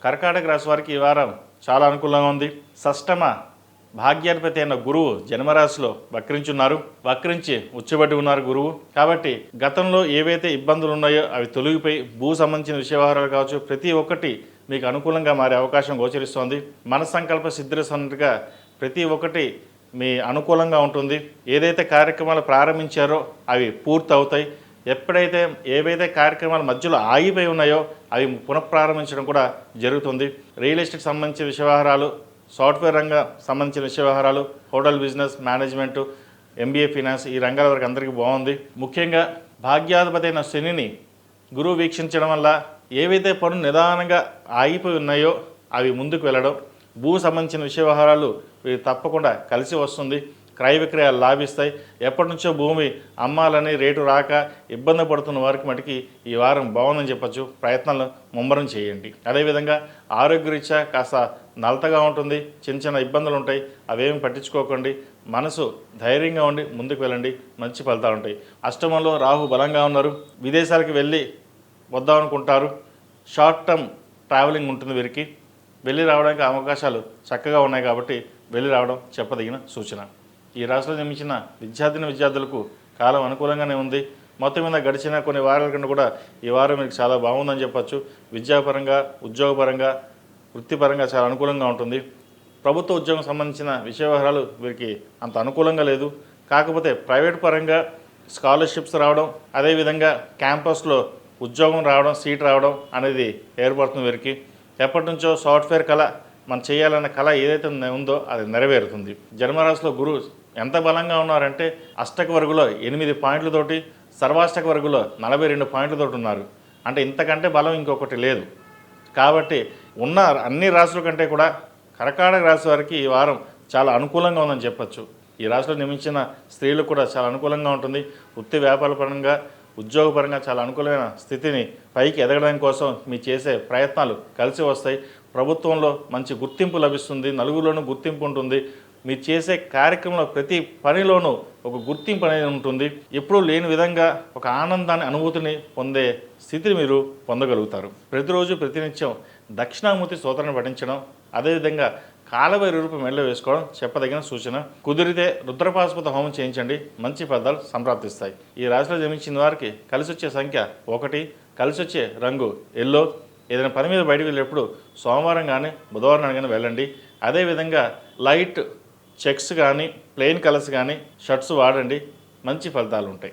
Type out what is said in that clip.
కర్కాటక రాశి వారికి ఈ వారం చాలా అనుకూలంగా ఉంది. షష్టమ భాగ్యాధిపతి అయిన గురువు జన్మరాశిలో వక్రించున్నారు. వక్రించి ఉచ్చబడి ఉన్నారు గురువు. కాబట్టి గతంలో ఏవైతే ఇబ్బందులు ఉన్నాయో అవి తొలగిపోయి భూ సంబంధించిన విషయ వ్యవహారాలు కావచ్చు, ప్రతి ఒక్కటి మీకు అనుకూలంగా మారే అవకాశం గోచరిస్తోంది. మన సంకల్ప సిద్ధిస్తున్నట్టుగా ప్రతి ఒక్కటి మీ అనుకూలంగా ఉంటుంది. ఏదైతే కార్యక్రమాలు ప్రారంభించారో అవి పూర్తి అవుతాయి. ఎప్పుడైతే ఏవైతే కార్యక్రమాలు మధ్యలో ఆగిపోయి ఉన్నాయో అవి పునఃప్రారంభించడం కూడా జరుగుతుంది. రియల్ ఎస్టేట్ సంబంధించిన విషయ వ్యవహారాలు, సాఫ్ట్వేర్ రంగం సంబంధించిన విషయ వ్యవహారాలు, hotel business, management, MBA finance ఈ రంగాల వరకు అందరికీ బాగుంది. ముఖ్యంగా భాగ్యాధిపతి అయిన శనిని గురువు వీక్షించడం వల్ల ఏవైతే పనులు నిదానంగా ఆగిపోయి ఉన్నాయో అవి ముందుకు వెళ్ళడం, భూ సంబంధించిన విషయ వ్యవహారాలు తప్పకుండా కలిసి వస్తుంది. క్రయ విక్రయాలు లాభిస్తాయి. ఎప్పటి నుంచో భూమి అమ్మాలని రేటు రాక ఇబ్బంది పడుతున్న వారికి మటుకి ఈ వారం బాగుందని చెప్పచ్చు. ప్రయత్నాలు ముమ్మరం చేయండి. అదేవిధంగా ఆరోగ్యరీత్యా కాస్త నలతగా ఉంటుంది. చిన్న చిన్న ఇబ్బందులు ఉంటాయి. అవేమి పట్టించుకోకండి. మనసు ధైర్యంగా ఉండి ముందుకు వెళ్ళండి. మంచి ఫలితాలు ఉంటాయి. అష్టమంలో రాహు బలంగా ఉన్నారు. విదేశాలకు వెళ్ళి వద్దామనుకుంటారు. షార్ట్ టర్మ్ ట్రావెలింగ్ ఉంటుంది వీరికి. వెళ్ళి రావడానికి అవకాశాలు చక్కగా ఉన్నాయి కాబట్టి వెళ్ళి రావడం చెప్పదగిన సూచన. ఈ రాశిలో జన్మించిన విద్యార్థులకు కాలం అనుకూలంగానే ఉంది. మొత్తం మీద గడిచిన కొన్ని వారాల కన్నా కూడా ఈ వారం మీకు చాలా బాగుందని చెప్పచ్చు. విద్యాపరంగా, ఉద్యోగపరంగా, వృత్తిపరంగా చాలా అనుకూలంగా ఉంటుంది. ప్రభుత్వ ఉద్యోగం సంబంధించిన విషయ వ్యవహారాలు వీరికి అంత అనుకూలంగా లేదు. కాకపోతే ప్రైవేట్ పరంగా స్కాలర్షిప్స్ రావడం, అదేవిధంగా క్యాంపస్లో ఉద్యోగం రావడం, సీట్ రావడం అనేది ఏర్పడుతుంది వీరికి. ఎప్పటి నుంచో సాఫ్ట్వేర్ కళ మనం చేయాలన్న కళ ఏదైతే ఉందో అది నెరవేరుతుంది. జన్మరాశిలో గురువు ఎంత బలంగా ఉన్నారంటే అష్టక వర్గులో 8 పాయింట్లతోటి, సర్వాష్టక వర్గులో 42 పాయింట్లతోటి ఉన్నారు. అంటే ఇంతకంటే బలం ఇంకొకటి లేదు. కాబట్టి ఉన్న అన్ని రాశుల కంటే కూడా కర్కాటక రాశి వారికి ఈ వారం చాలా అనుకూలంగా ఉందని చెప్పచ్చు. ఈ రాశిలో నియమించిన స్త్రీలకు కూడా చాలా అనుకూలంగా ఉంటుంది. వృత్తి వ్యాపార పరంగా, ఉద్యోగపరంగా చాలా అనుకూలమైన స్థితిని పైకి ఎదగడం కోసం మీ చేసే ప్రయత్నాలు కలిసి వస్తాయి. ప్రభుత్వంలో మంచి గుర్తింపు లభిస్తుంది. నలుగురిలోనూ గుర్తింపు ఉంటుంది. మీరు చేసే కార్యక్రమంలో ప్రతి పనిలోనూ ఒక గుర్తింపు అనేది ఉంటుంది. ఎప్పుడూ లేని విధంగా ఒక ఆనందాన్ని, అనుభూతిని పొందే స్థితిని మీరు పొందగలుగుతారు. ప్రతిరోజు ప్రతినిత్యం దక్షిణామూర్తి స్తోత్రాన్ని పఠించడం, అదేవిధంగా కాలభైరవ రూపం మెడలో వేసుకోవడం చెప్పదగిన సూచన. కుదిరితే రుద్రపాశుపత హోమం చేయించండి. మంచి ఫలితాలు సంప్రాప్తిస్తాయి. ఈ రాశిలో జన్మించిన వారికి కలిసి వచ్చే సంఖ్య 1, కలిసి వచ్చే రంగు ఎల్లో. ఏదైనా పని మీద బయటకు వెళ్ళేటప్పుడు సోమవారం కానీ బుధవారం కానీ వెళ్ళండి. అదేవిధంగా లైట్ చెక్స్ కానీ, ప్లెయిన్ కలర్స్ కానీ షర్ట్స్ వాడండి. మంచి ఫలితాలు ఉంటాయి.